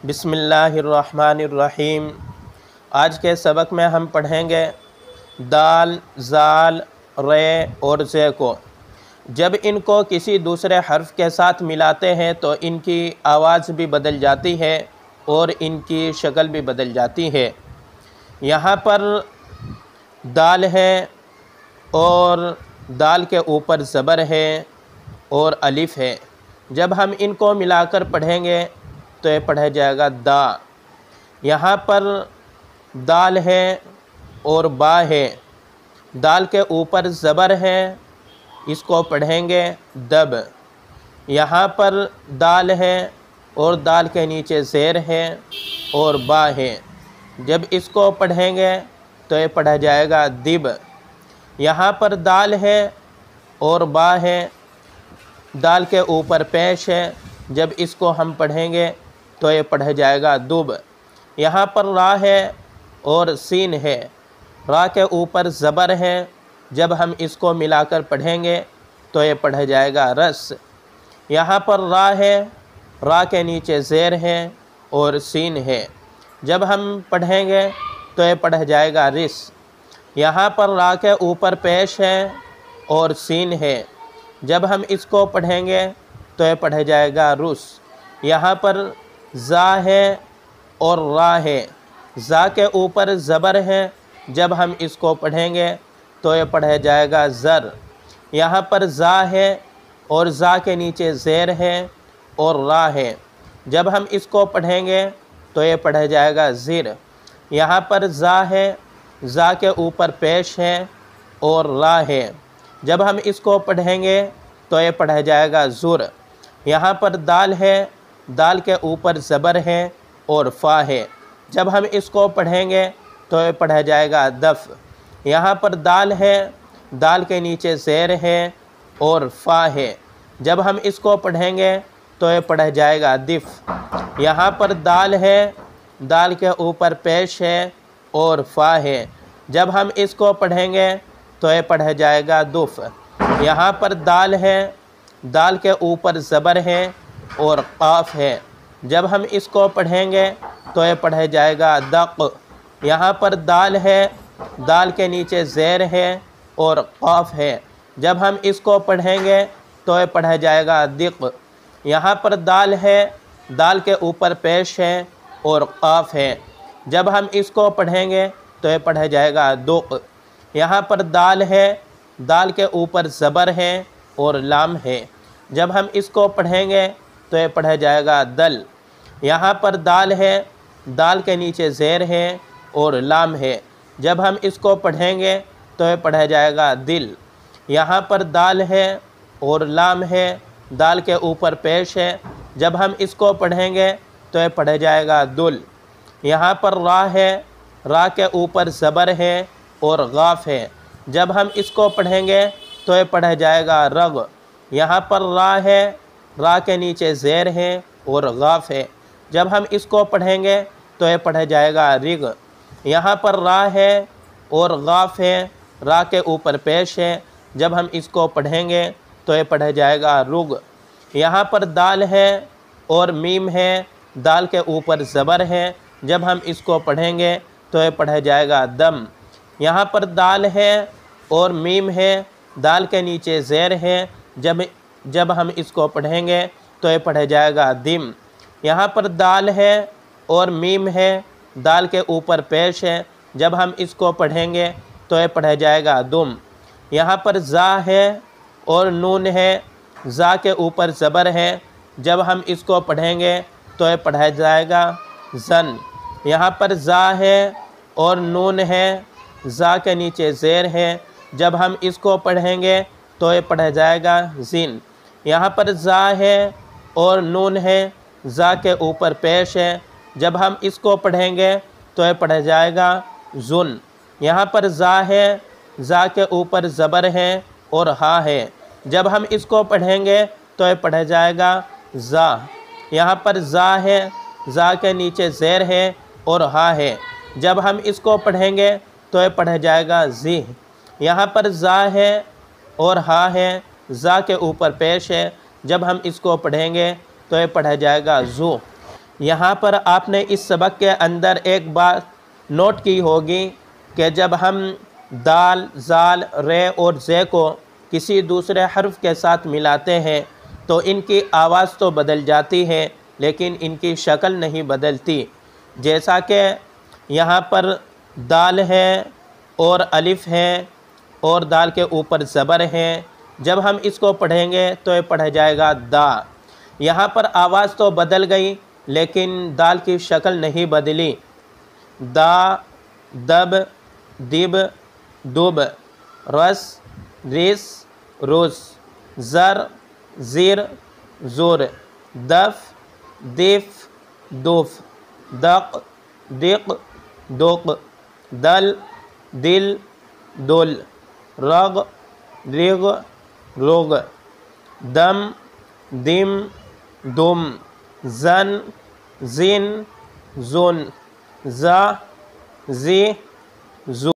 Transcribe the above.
बिस्मिल्लाहिर्रहमानिर्रहीम। आज के सबक में हम पढ़ेंगे दाल, ज़ाल, रे और ज़े को। जब इनको किसी दूसरे हर्फ के साथ मिलाते हैं तो इनकी आवाज़ भी बदल जाती है और इनकी शक्ल भी बदल जाती है। यहाँ पर दाल है और दाल के ऊपर ज़बर है और अलिफ़ है। जब हम इनको मिलाकर पढ़ेंगे तो ये पढ़ा जाएगा दा। यहाँ पर दाल है और बा है। दाल के ऊपर ज़बर है, इसको पढ़ेंगे दब। यहाँ पर दाल है और दाल के नीचे ज़ेर है और बा है। जब इसको पढ़ेंगे तो ये पढ़ा जाएगा दिब। यहाँ पर दाल है और बा है, दाल के ऊपर पेश है। जब इसको हम पढ़ेंगे तो ये पढ़ा जाएगा दुब। यहाँ पर रा है और सीन है, रा के ऊपर ज़बर है। जब हम इसको मिलाकर पढ़ेंगे तो ये पढ़ा जाएगा रस। यहाँ पर रा है, रा के नीचे ज़ेर है और सीन है। जब हम पढ़ेंगे तो ये पढ़ा जाएगा रिस। यहाँ पर रा के ऊपर पेश है और सीन है। जब हम इसको पढ़ेंगे तो ये पढ़ा जाएगा रुस। यहाँ पर ज़ा है और रा है, ज़ा के ऊपर ज़बर है। जब हम इसको पढ़ेंगे तो ये पढ़ा जाएगा ज़र। यहाँ पर ज़ा है और ज़ा के नीचे ज़ेर है और रा है। जब हम इसको पढ़ेंगे तो ये पढ़ा जाएगा ज़िर। यहाँ पर ज़ा है, ज़ा के ऊपर पेश है और रा है। जब हम इसको पढ़ेंगे तो ये पढ़ा जाएगा ज़ुर। यहाँ पर दाल है, दाल के ऊपर ज़बर है और फ़ा है। जब हम इसको पढ़ेंगे तो ये पढ़ा जाएगा दफ़। यहाँ पर दाल है, दाल के नीचे ज़ेर है और फ़ा है। जब हम इसको पढ़ेंगे तो ये पढ़ा जाएगा दिफ़। यहाँ पर दाल है, दाल के ऊपर पेश है और फ़ा है। जब हम इसको पढ़ेंगे तो ये पढ़ा जाएगा दुफ़। यहाँ पर दाल है, दाल के ऊपर ज़बर है और क़ाफ़ है। जब हम इसको पढ़ेंगे तो ये पढ़ा जाएगा दक़। यहाँ पर दाल है, दाल के नीचे ज़ेर है और क़ाफ़ है। जब हम इसको पढ़ेंगे तो ये पढ़ा जाएगा दिक़। यहाँ पर दाल है, दाल के ऊपर पेश है और क़ाफ़ है। जब हम इसको पढ़ेंगे तो ये पढ़ा जाएगा दुक़। यहाँ पर दाल है, दाल के ऊपर ज़बर है और लाम है। जब हम इसको पढ़ेंगे तो ये पढ़ा जाएगा दल। यहाँ पर दाल है, दाल के नीचे ज़ेर है और लाम है। जब हम इसको पढ़ेंगे तो ये पढ़ा जाएगा दिल। यहाँ पर दाल है और लाम है, दाल के ऊपर पेश है। जब हम इसको पढ़ेंगे तो ये पढ़ा जाएगा दुल। यहाँ पर रा है, रा के ऊपर ज़बर है और गाफ़ है। जब हम इसको पढ़ेंगे तो ये पढ़ा जाएगा रग। यहाँ पर रा है, रा के नीचे ज़ेर है और गाफ़ है। जब हम इसको पढ़ेंगे तो ये पढ़ा जाएगा रिग। यहाँ पर रा है और गाफ़ है, रा के ऊपर पेश है। जब हम इसको पढ़ेंगे तो ये पढ़ा जाएगा रुग। यहाँ पर दाल है और मीम है, दाल के ऊपर ज़बर है। जब हम इसको पढ़ेंगे तो ये पढ़ा जाएगा दम। यहाँ पर दाल है और मीम है, दाल के नीचे ज़ेर है। जब हम इसको पढ़ेंगे तो ये पढ़ा जाएगा दिम। यहाँ पर दाल है और मीम है, दाल के ऊपर पेश है। जब हम इसको पढ़ेंगे तो ये पढ़ा जाएगा दुम। यहाँ पर ज़ा है और नून है, ज़ा के ऊपर ज़बर है। जब हम इसको पढ़ेंगे तो ये पढ़ा जाएगा ज़न। यहाँ पर ज़ा है और नून है, ज़ा के नीचे ज़ेर है। जब हम इसको पढ़ेंगे तो ये पढ़ा जाएगा ज़िन। यहाँ पर ज़ा है और नून है, ज़ा के ऊपर पेश है। जब हम इसको पढ़ेंगे तो ये पढ़ा जाएगा ज़ुन। यहाँ पर ज़ा है, ज़ा के ऊपर ज़बर है और हा है। जब हम इसको पढ़ेंगे तो ये पढ़ा जाएगा ज़ा। यहाँ पर ज़ा है, ज़ा के नीचे ज़ेर है और हा है। जब हम इसको पढ़ेंगे तो ये पढ़ा जाएगा ज़ी। यहाँ पर ज़ा है और हा है, ज़ा के ऊपर पेश है। जब हम इसको पढ़ेंगे तो ये पढ़ा जाएगा ज़ू। यहाँ पर आपने इस सबक के अंदर एक बात नोट की होगी कि जब हम दाल, जाल, रे और जे को किसी दूसरे हर्फ के साथ मिलाते हैं तो इनकी आवाज़ तो बदल जाती है लेकिन इनकी शक्ल नहीं बदलती। जैसा कि यहाँ पर दाल है और अलिफ है और दाल के ऊपर ज़बर है, जब हम इसको पढ़ेंगे तो ये पढ़ा जाएगा दा। यहाँ पर आवाज़ तो बदल गई लेकिन दाल की शक्ल नहीं बदली। दा, दब, दिब, दुब, रस, रिस, रुस, ज़र, ज़िर, ज़ुर, दफ, दिफ, दुफ, दक, दिक, दुक, दल, दिल, दुल, रग, रिग, रुग, दम, दिम, दुम, ज़न, ज़िन, ज़ुन, ज़ा, ज़ी, ज़ु।